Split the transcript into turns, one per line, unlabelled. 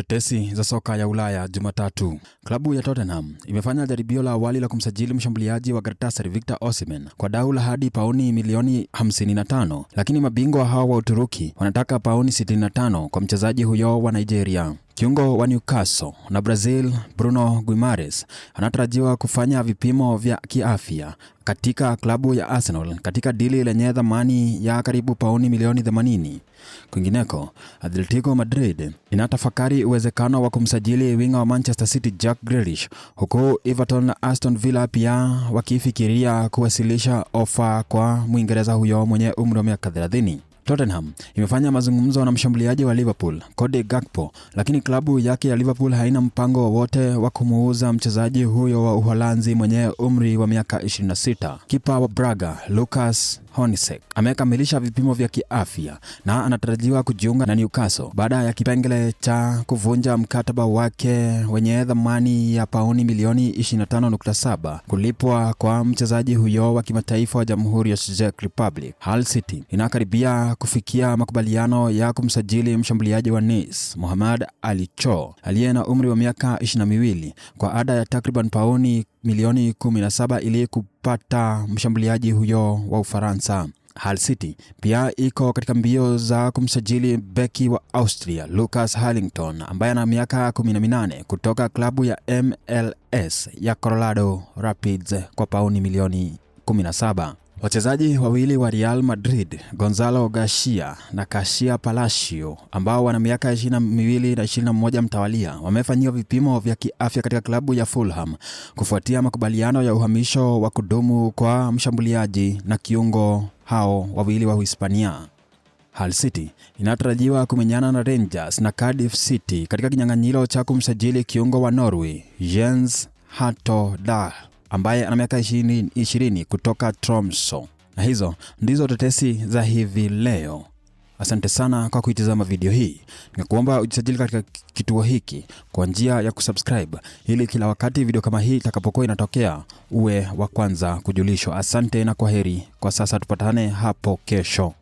Tetesi za soka ya Ulaya Jumatatu. Klabu ya Tottenham imefanya jaribio la awali la kumsajili mshambuliaji wa Galatasaray Victor Osimhen kwa dau la hadi pauni milioni 55, lakini mabingwa hao wa Uturuki wanataka pauni 65 kwa mchezaji huyo wa Nigeria. Kiungo wa Newcastle na Brazil Bruno Guimaraes anatarajiwa kufanya vipimo vya kiafya katika klabu ya Arsenal katika dili lenye thamani ya karibu pauni milioni 80. Kwingineko, Atletico Madrid inatafakari uwezekano wa kumsajili winga wa Manchester City Jack Grealish, huku Everton na Aston Villa pia wakifikiria kuwasilisha ofa kwa Mwingereza huyo mwenye umri wa miaka 30. Tottenham imefanya mazungumzo na mshambuliaji wa Liverpool Cody Gakpo, lakini klabu yake ya Liverpool haina mpango wowote wa kumuuza mchezaji huyo wa Uholanzi mwenye umri wa miaka 26. Kipa wa Braga Lucas Honiseck amekamilisha vipimo vya kiafya na anatarajiwa kujiunga na Newcastle baada ya kipengele cha kuvunja mkataba wake wenye thamani ya pauni milioni 25.7 kulipwa kwa mchezaji huyo wa kimataifa wa Jamhuri ya Czech Republic. Hull City inakaribia kufikia makubaliano ya kumsajili mshambuliaji wa Nice Mohamed Ali Cho aliye na umri wa miaka 22 kwa ada ya takriban pauni milioni 17 ili kupata mshambuliaji huyo wa Ufaransa. Hull City pia iko katika mbio za kumsajili beki wa Austria Lucas Harlington ambaye ana miaka 18 kutoka klabu ya MLS ya Colorado Rapids kwa pauni milioni 17. Wachezaji wawili wa Real Madrid, Gonzalo Garcia na Garcia Palacio, ambao wana miaka 22 na 21 mtawalia, wamefanyiwa vipimo vya kiafya katika klabu ya Fulham kufuatia makubaliano ya uhamisho wa kudumu kwa mshambuliaji na kiungo hao wawili wa Hispania. Hull City inatarajiwa kumenyana na Rangers na Cardiff City katika kinyang'anyiro cha kumsajili kiungo wa Norway Jens Hatterdal ambaye ana miaka 20 kutoka Tromsø. Na hizo ndizo tetesi za hivi leo. Asante sana kwa kuitazama video hii. Ningekuomba ujisajili katika kituo hiki kwa njia ya kusubscribe ili kila wakati video kama hii itakapokuwa inatokea uwe wa kwanza kujulishwa. Asante na kwaheri. Kwa sasa tupatane hapo kesho.